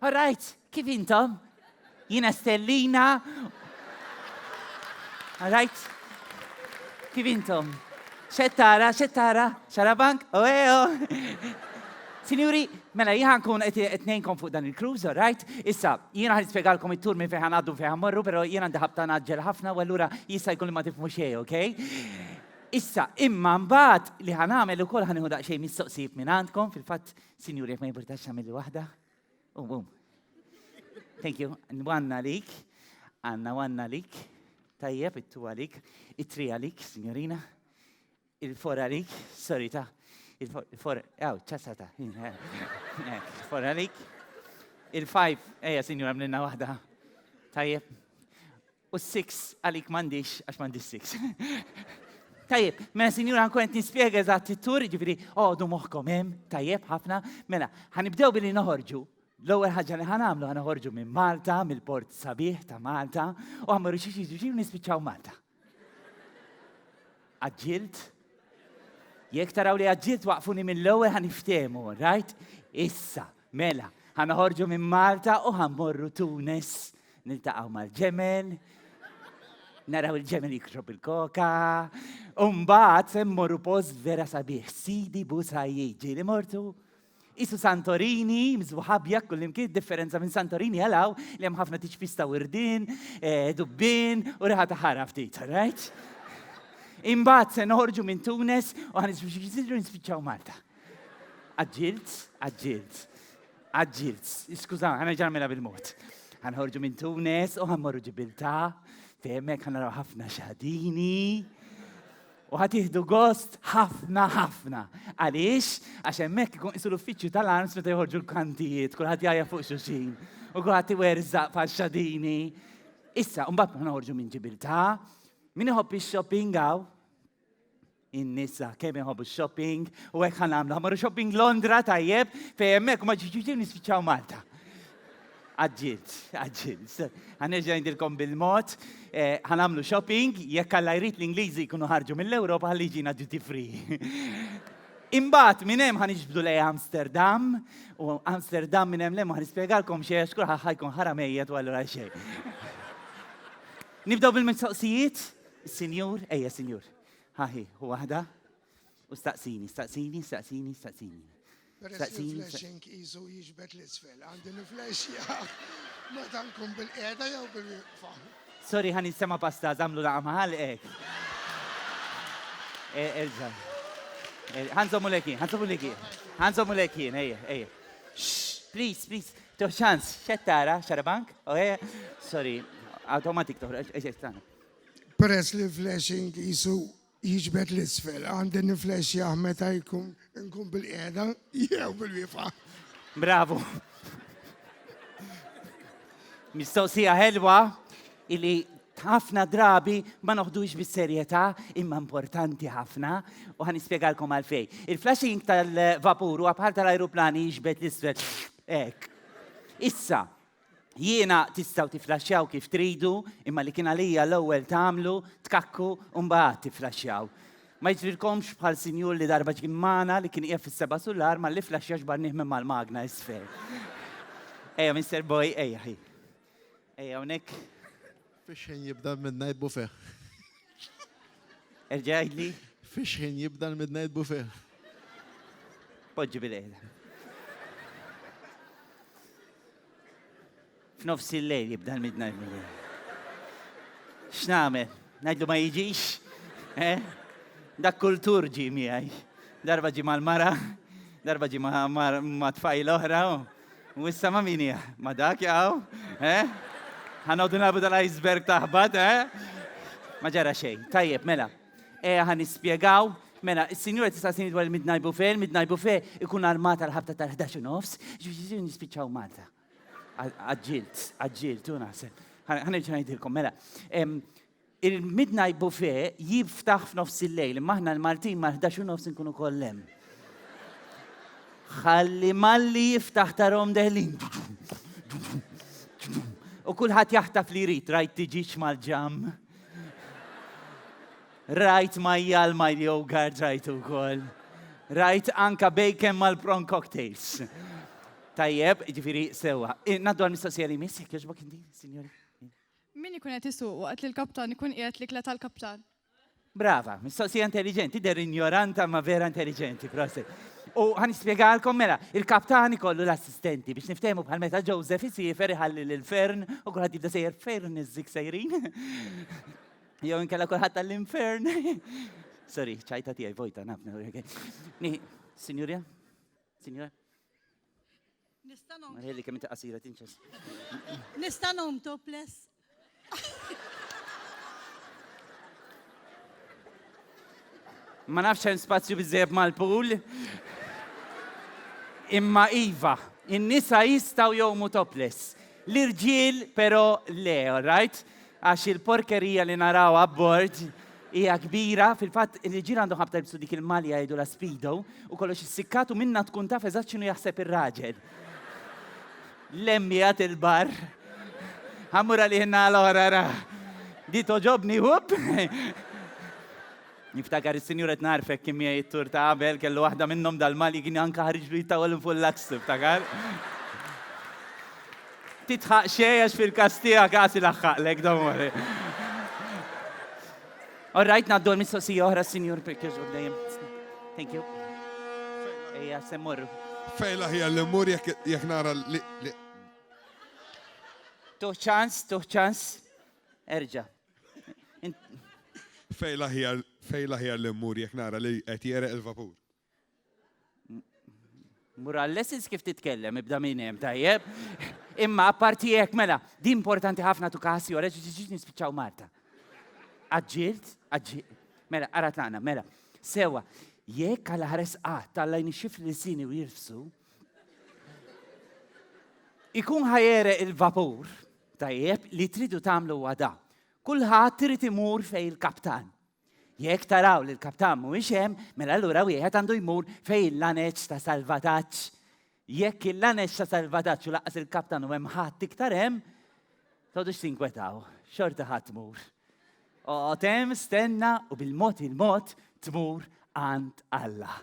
All right, kif intom? Jina Stellina. All right. Kif intom? Xettara, xarabank, Signori, mela jħan kun etnejnkom fuq dan il-cruise, all right? Issa, jina ħan ispiegalkom it-tur minn fejn għaddu fejn morru, pero jina ndaħabta naġġel ħafna, u allura jissa jkun li ma tifmu xej, okay? Issa, imma mbagħad li ħan għamel ukoll ħan iħu daqsxejn mistoqsijiet minn għandkom, fil-fatt, sinjuri jekk ma jimpurtax nagħmel waħda. Thank you. Nwanna lik, għanna wanna lik, tajjeb, it-tu għalik, it-tri għalik, signorina, il-fora lik, sorry ta' il-fora, ċassata, il-fora lik, il-5, signora, mlinna wahda, tajjeb, u 6 għalik mandiċ, għax mandiċ 6. Tajjeb, mela signora għankunet nispiega eżatt it-tur, ġifiri, du moħkom tajjeb, ħafna, mela, ħanibdew billi noħorġu. L-ewwel ħaġa li ħanamlu ħanoħorġu minn Malta, mill-port sabiħ ta' Malta, u ħammorru xi nispiċċaw Malta. Għaġġilt? Jekk taraw li għaġġilt waqfuni mill-ewwel ħaniftehmu, right? Issa, mela, ħanoħorġu minn Malta u ħammorru Tunis, niltaqgħu mal-ġemel, naraw il-ġemel jikrob il-koka, u mbagħad se mmorru post vera sabiħ, Sidi Busajjid, ġieli mortu. Isu Santorini, mżbuħabja, kullimkien differenza minn Santorini għalaw li hemm ħafna tiċpista wirdin, dubbin, u reħata ħara ftit, right? Imbagħad se noħorġu minn Tunis u nispiċċaw Malta. Aġġilt. Skużaw, ħana ġarmela bil-mod. Ħanħorġu minn Tunis u ħammorru Ġibilta, femmek ħanaraw ħafna xadini. U ħatieħdu gost ħafna. Għaliex? Għax hemmhekk ikun isu l-uffiċċju tal-arms meta jħorġu l-kantijiet, kulħadd jgħajja fuq xulxin. U kulħadd iwerzaq fax-xadini. Issa, mbagħad noħorġu minn Ġibilta. Min iħobb ix-shopping hawn? In-nisa kemm iħobbu shopping u hekk ħanamlu. Ħammorru shopping Londra tajjeb, fejn hemmhekk ma ġiġu nispiċċaw Malta. Għaġġilt. Ħanerġa' ngħidilkom bil-mod, ħanamlu shopping, jekk alla jrid l-Ingliżi jkunu ħarġu mill-Ewropa ħalli jiġina duty free. Imbagħad minn hemm ħaniġbdu lejn Amsterdam, u Amsterdam minn hemm ma ħanispjegalkom xejn xkur ħajkun ħaramejjed u allura xejn. Nibdew bil-mistoqsijiet? Sinjur, sinjur. Ħaħi, u waħda? U staqsini. Peress li flashing jizu jiġbet l-isfel, għandin flashja, ma tankun bil-qeda jew bil-wifqa. Sorry, ħan nistema pasta, zamlu laqa maħal, Erġa. Ħanżomu lekin, ejja. Please, to chance, xettara, xarabank? Sorry, automatic toħroġ, eġektana. Peress li flashing jizu jiġbet l-isfel, għandin flashja meta jkun nkun bil-qeda jew bil-wifqa. Bravo. Mistoqsija ħelwa illi ħafna drabi ma noħdux bis-serjetà imma importanti ħafna u ħanispjegalkom għalfejn. Il-flashing tal-vapur huwa bħal tal-ajruplani jiġbed l-isfel. Hekk. Issa, jiena tistgħu tiflaxxjaw kif tridu, imma li kien għalija l-ewwel tagħmlu, tkakku u mbagħad tiflaxxjaw. Ma jiġrilkomx bħal sinjur li darba ġim magħna li kien qiegħed fis-seba' sullar ma li flaxxja ġbar nieħmem mal-magna isfel. Ejja, Mr. Boy, ejja ħi. Ejja, hawnhekk. Fiex ħin jibda midnight buffet. Erġa' jgħidli. Fiex ħin jibda midnight buffet. Poġġi bil-qiegħda. F'nofs il-lejl jibda l-midnight buffet. X'nagħmel? Ngħidlu ma jiġix? Dak kultur ġi miegħi. Darba ġi mal-mara, darba ġi ma' tfajl oħra, u issa ma' min hija? Ma' dak jaqgħu? Ħanoqdu nabu dal-iceberg taħbad, Ma ġara xejn. Tajjeb, mela. Ħan nispjegaw, mela, is-sinjura tistaqsini dwar il-midnight buffet, il-midnight buffet ikun armata l-ħabta tal-11 nofs, ġifieri nispiċċaw Malta. Għaġġilt, tu naħseb. Ħanerġa' ngħidilkom, mela. Il-midnight buffet jiftaħ f'nofs il-lejl, imma aħna l-Maltin ma' 11 nofs nkunu kollem. Ħalli malli jiftaħ tarom deħlin. U kulħadd jaħtaf li jrid, rajt tiġiġ mal-ġam. Rajt majjal mal-yogurt, rajt ukoll. Rajt anka bacon mal-prawn cocktails. Tajjeb, ġifiri, sewa. Naddu għal-mistoqsija li miss, kieġbok inti, signori? Min ikun qed isuq waqt li l-kaptan ikun qiegħed l-ikla tal-kaptan? Brava, mistoqsija intelligenti, der ignoranta ma vera intelligenti, proset. U għan ispiegalkom mela, il-kaptan ikollu l-assistenti biex niftehmu bħal meta Joseph isifer ħalli l-infern u kulħadd jibda sejjer fern iż-zik sejrin. Jew inkella kulħadd tal-infern. Sorry, ċajta tiegħi vojta nafna. Signorja? Signora? Nistanom. Marħelli kemm inti qasira tinċes. Nistanom topless. Ma nafx hemm spazju biżżejjed mal-pool. Imma iva, in-nisa jistgħu jowmu topless. L-irġiel però le, all right? Għax il-porkerija li naraw abbord hija kbira, fil-fatt il-irġiel għandhom ħabta jibsu dik il-malja jgħidu la speedo u kollox issikkatu minna tkun taf eżatt x'inhu jaħseb ir-raġel. Lemmi għat il-bar. Ħammura li ħinna l-ora ra. Di toġobni hup. Niftakar il-sinjur qed narfek kim jittur ta' qabel kellu waħda minnhom dal-mali kien anke ħariġlu jittawel fuq l-aks, tiftakar? Titħaq xejn fil-kastija kasi laħħaqlek domori. All right, naddu l-mistoqsija oħra, sinjur, kieġu dejjem. Thank you. Ejja, semmur. Fejla ħija l-mur jek nara li. Tuħ ċans. Erġa. Fejla ħija l-mur jek nara li qed jereq il-vapur. Muralles kif titkellem, ibda minn hemm tajjeb. Imma apparti hekk mela, di importanti ħafna tu kasi ora ġiġ nispiċċaw Marta. Aġġilt. Mela, aratlana, mela. Sewa, jekk għal ħares tal-lajn ixif li sini u jirfsu, ikun ħajere il-vapur, tajjeb, li tridu tagħmlu għada. Kulħadd trid imur fej il-kaptan. Jekk taraw li l-kaptan mhuwiex hemm, mela allura wieħed għandu jmur fej il-laneġġ ta' salvataġġ. Jekk il-laneġġ ta' salvataġġ u laqqas il-kaptan u hemm ħadd iktar hemm, tgħodux tinkwetaw, xorta ħadd tmur. Oqgħod hemm stenna u bil-mod tmur għand Alla.